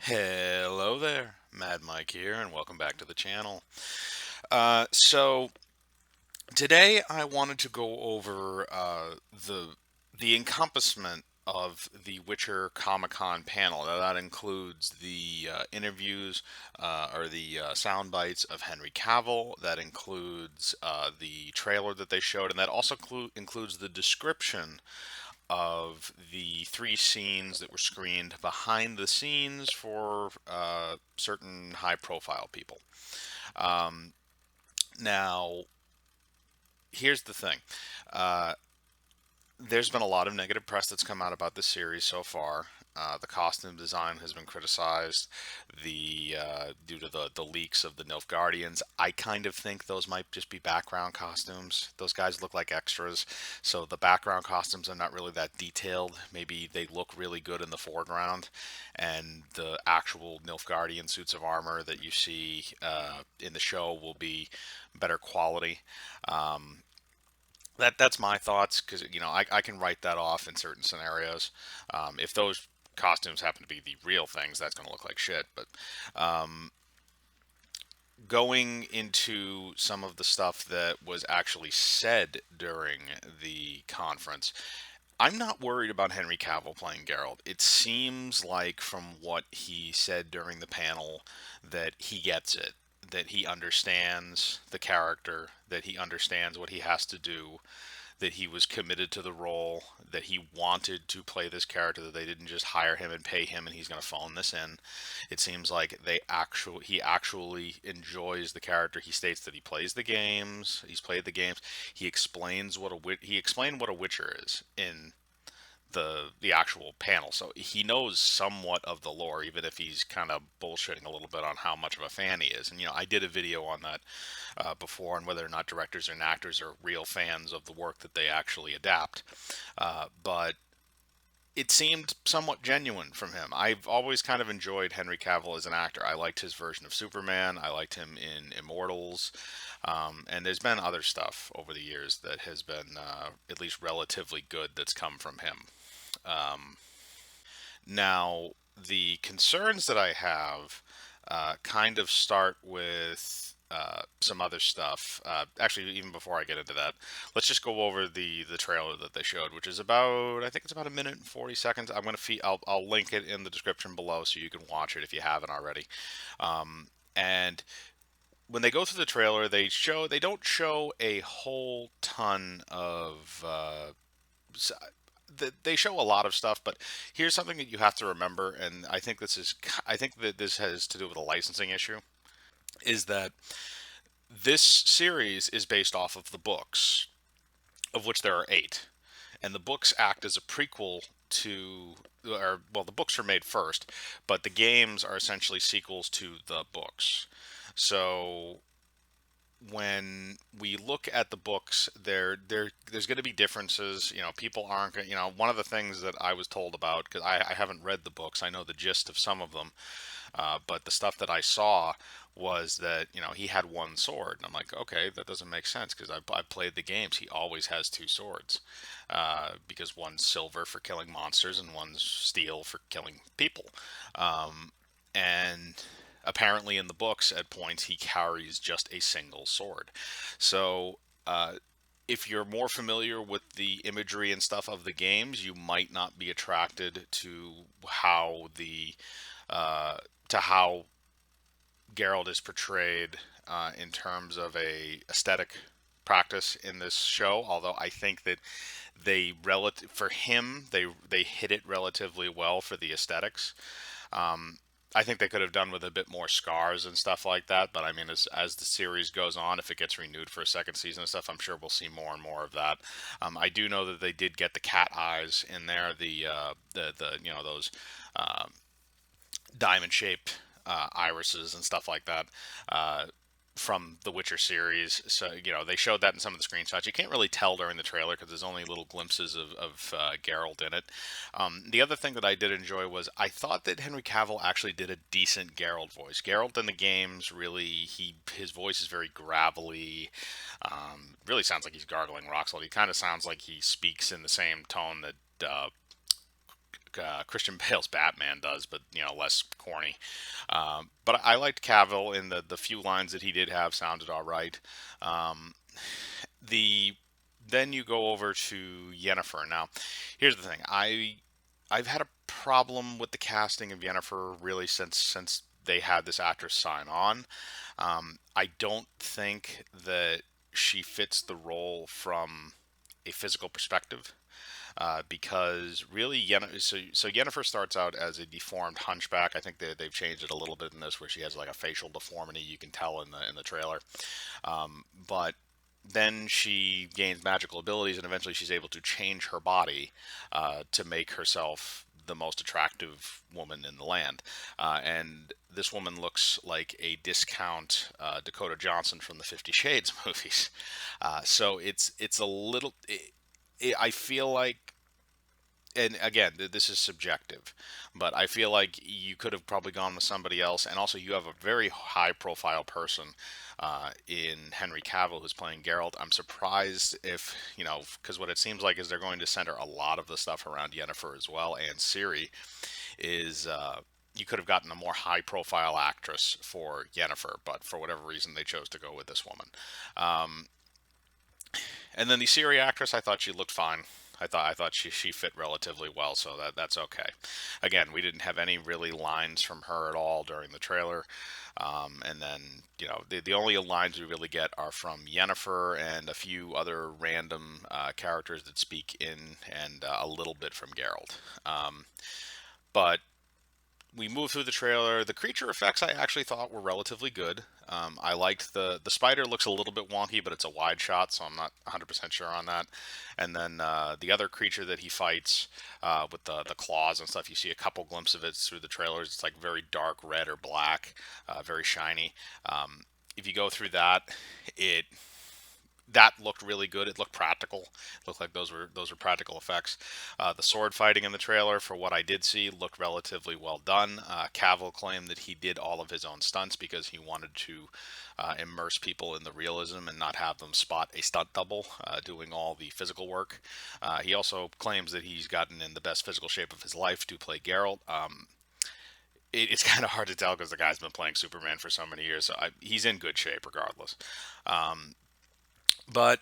Hello there, Mad Mike here, and welcome back to the channel. So today I wanted to go over the encompassment of the Witcher Comic Con panel. Now, that includes the interviews or the sound bites of Henry Cavill. That includes the trailer that they showed, and that also includes the description of the three scenes that were screened behind the scenes for certain high profile people. Um, Now, here's the thing. Uh, there's been a lot of negative press that's come out about this series so far. The costume design has been criticized, due to the leaks of the Nilfgaardians. I kind of think those might just be background costumes. Those guys look like extras, so the background costumes are not really that detailed. Maybe they look really good in the foreground, and the actual Nilfgaardian suits of armor that you see in the show will be better quality. Um, that's my thoughts because I can write that off in certain scenarios. If those costumes happen to be the real things, that's going to look like shit. But um, going into some of the stuff that was actually said during the conference, I'm not worried about Henry Cavill playing Geralt. It seems like, from what he said during the panel, that he gets it, that he understands the character, that he understands what he has to do, that he was committed to the role, that he wanted to play this character, that they didn't just hire him and pay him and he's going to phone this in. It seems like he actually enjoys the character. He states that he plays the games, he's played the games. He explained what a Witcher is in the actual panel. So he knows somewhat of the lore, even if he's kind of bullshitting a little bit on how much of a fan he is. And I did a video on that before, on whether or not directors and actors are real fans of the work that they actually adapt. But it seemed somewhat genuine from him. I've always kind of enjoyed Henry Cavill as an actor. I liked his version of Superman. I liked him in Immortals. And there's been other stuff over the years that has been at least relatively good that's come from him. Um, Now, the concerns that I have kind of start with some other stuff. Actually, even before I get into that, let's just go over the trailer that they showed, which is about, I think it's about a minute and 40 seconds. I'm gonna I'll link it in the description below so you can watch it if you haven't already. And when they go through the trailer, they don't show a whole ton of they show a lot of stuff, but here's something that you have to remember, and I think that this has to do with a licensing issue, is that this series is based off of the books, of which there are eight, and the books act as a prequel to, or well, the books were made first, but the games are essentially sequels to the books. So when we look at the books, there's going to be differences. People aren't going. One of the things that I was told about, because I haven't read the books, I know the gist of some of them, but the stuff that I saw was that he had one sword, and I'm like, okay, that doesn't make sense because I've played the games. He always has two swords, because one's silver for killing monsters and one's steel for killing people. And apparently in the books at points he carries just a single sword. So if you're more familiar with the imagery and stuff of the games, you might not be attracted to how the uh, to how Geralt is portrayed in terms of a aesthetic practice in this show. Although I think that for him they hit it relatively well for the aesthetics. I think they could have done with a bit more scars and stuff like that. But I mean, as the series goes on, if it gets renewed for a second season and stuff, I'm sure we'll see more and more of that. I do know that they did get the cat eyes in there, the those uh, diamond shaped irises and stuff like that. From the Witcher series. So, they showed that in some of the screenshots. You can't really tell during the trailer because there's only little glimpses of Geralt in it. The other thing that I did enjoy was I thought that Henry Cavill actually did a decent Geralt voice. Geralt in the games, really, his voice is very gravelly. Really sounds like he's gargling rock salt. He kind of sounds like he speaks in the same tone that Christian Bale's Batman does, but less corny. But I liked Cavill in the few lines that he did have sounded all right. Um, the Then you go over to Yennefer. Now, here's the thing. I've had a problem with the casting of Yennefer really since they had this actress sign on. I don't think that she fits the role from a physical perspective. Because really, so Yennefer starts out as a deformed hunchback. I think they've changed it a little bit in this, where she has like a facial deformity. You can tell in the trailer, but then she gains magical abilities, and eventually she's able to change her body to make herself the most attractive woman in the land. And this woman looks like a discount Dakota Johnson from the Fifty Shades movies. So it's a little. I feel like, and again, this is subjective, but I feel like you could have probably gone with somebody else. And also, you have a very high profile person in Henry Cavill who's playing Geralt. I'm surprised if, because what it seems like is they're going to center a lot of the stuff around Yennefer as well. And Ciri is. You could have gotten a more high profile actress for Yennefer, but for whatever reason, they chose to go with this woman. Um, and then the Ciri actress, I thought she looked fine. I thought she fit relatively well, so that's okay. Again, we didn't have any really lines from her at all during the trailer, and then the only lines we really get are from Yennefer and a few other random characters that speak in, and a little bit from Geralt. But we moved through the trailer. The creature effects I actually thought were relatively good. I liked the spider looks a little bit wonky, but it's a wide shot, so I'm not 100% sure on that. And then the other creature that he fights with the claws and stuff, you see a couple glimpses of it through the trailers. It's like very dark red or black, very shiny. If you go through that, it that looked really good. It looked practical. It looked like those were practical effects. The sword fighting in the trailer, for what I did see, looked relatively well done. Cavill claimed that he did all of his own stunts because he wanted to immerse people in the realism and not have them spot a stunt double doing all the physical work. He also claims that he's gotten in the best physical shape of his life to play Geralt. It's kind of hard to tell because the guy's been playing Superman for so many years. So he's in good shape regardless. Um, but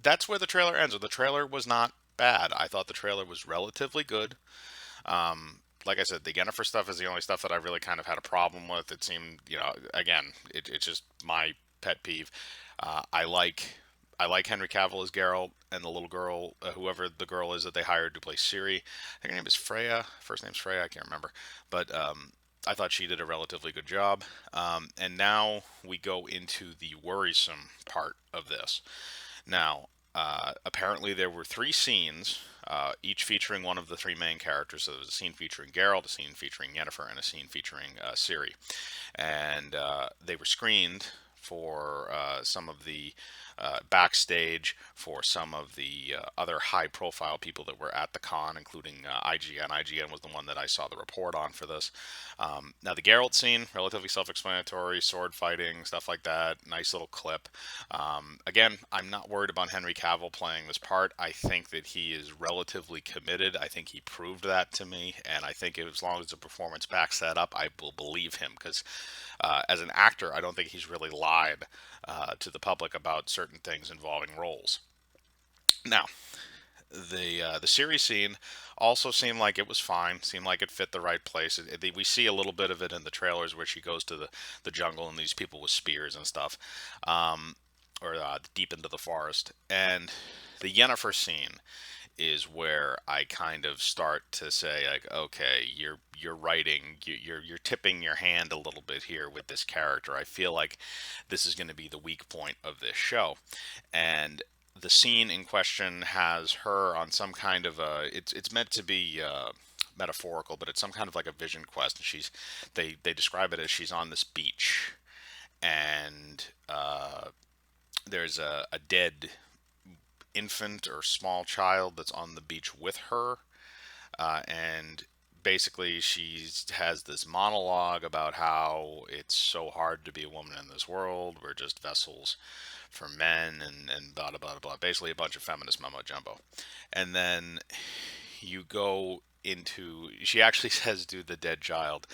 that's where the trailer ends. The trailer was not bad. I thought the trailer was relatively good. Like I said, the Yennefer stuff is the only stuff that I really kind of had a problem with. It seemed, again, it's just my pet peeve. I like Henry Cavill as Geralt, and the little girl, whoever the girl is that they hired to play Ciri. I think her name is Freya. First name's Freya. I can't remember, but I thought she did a relatively good job. And now we go into the worrisome part of this. Now, apparently there were three scenes, each featuring one of the three main characters. So there was a scene featuring Geralt, a scene featuring Yennefer, and a scene featuring Ciri. And they were screened for some of the backstage, for some of the other high-profile people that were at the con, including IGN. IGN was the one that I saw the report on for this. Now, the Geralt scene, relatively self-explanatory, sword fighting, stuff like that. Nice little clip. Again, I'm not worried about Henry Cavill playing this part. I think that he is relatively committed. I think he proved that to me, and I think as long as the performance backs that up, I will believe him, because as an actor, I don't think he's really lied to the public about certain things involving roles. Now, the series scene also seemed like it was fine. Seemed like it fit the right place. We see a little bit of it in the trailers where she goes to the jungle and these people with spears and stuff, or deep into the forest. And the Yennefer scene is where I kind of start to say, like, okay, you're writing, you're tipping your hand a little bit here with this character. I feel like this is going to be the weak point of this show. And the scene in question has her on some kind of a, it's meant to be metaphorical, but it's some kind of like a vision quest. And they describe it as she's on this beach, and there's a dead infant or small child that's on the beach with her, and basically she has this monologue about how it's so hard to be a woman in this world. We're just vessels for men, and blah blah blah blah. Basically, a bunch of feminist mumbo jumbo. And then you go into, she actually says to the dead child,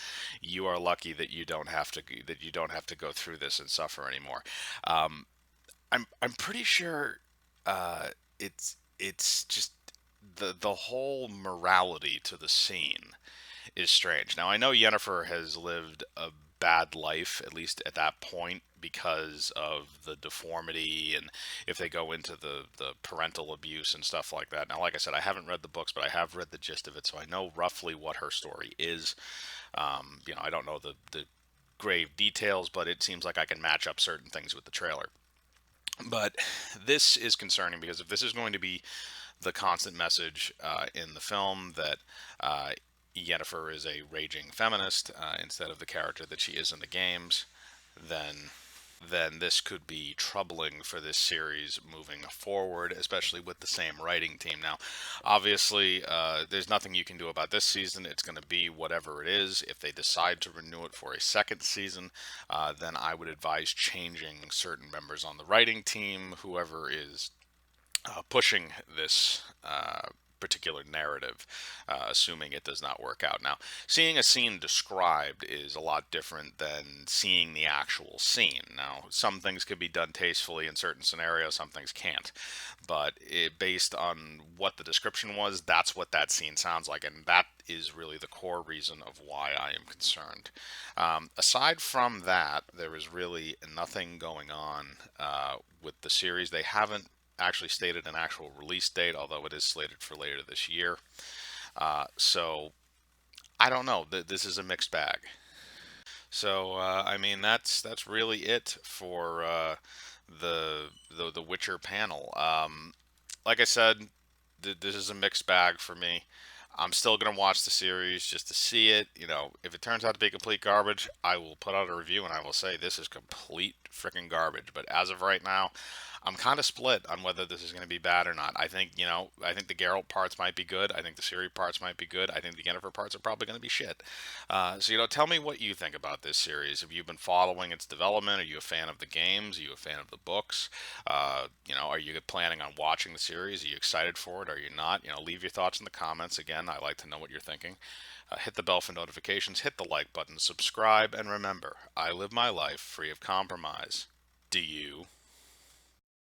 you are lucky that you don't have to go through this and suffer anymore. I'm pretty sure it's just the whole morality to the scene is strange. Now I know Yennefer has lived a bad life, at least at that point, because of the deformity and if they go into the parental abuse and stuff like that. Now, like I said, I haven't read the books, but I have read the gist of it, so I know roughly what her story is. I don't know the grave details, but it seems like I can match up certain things with the trailer. But this is concerning because if this is going to be the constant message in the film that uh, Yennefer is a raging feminist instead of the character that she is in the games, then this could be troubling for this series moving forward, especially with the same writing team. Now, obviously, there's nothing you can do about this season. It's going to be whatever it is. If they decide to renew it for a second season, then I would advise changing certain members on the writing team, whoever is pushing this particular narrative, assuming it does not work out. Now, seeing a scene described is a lot different than seeing the actual scene. Now, some things could be done tastefully in certain scenarios, some things can't. But based on what the description was, that's what that scene sounds like, and that is really the core reason of why I am concerned. Aside from that, there is really nothing going on with the series. They haven't actually stated an actual release date, although it is slated for later this year. So I don't know. This is a mixed bag. So I mean, that's really it for the Witcher panel. Like I said, this is a mixed bag for me. I'm still gonna watch the series just to see it. If it turns out to be complete garbage, I will put out a review and I will say this is complete freaking garbage. But as of right now, I'm kind of split on whether this is going to be bad or not. I think the Geralt parts might be good. I think the Ciri parts might be good. I think the Yennefer parts are probably going to be shit. So tell me what you think about this series. Have you been following its development? Are you a fan of the games? Are you a fan of the books? Are you planning on watching the series? Are you excited for it? Are you not? Leave your thoughts in the comments. Again, I like to know what you're thinking. Hit the bell for notifications, hit the like button, subscribe, and remember, I live my life free of compromise. Do you?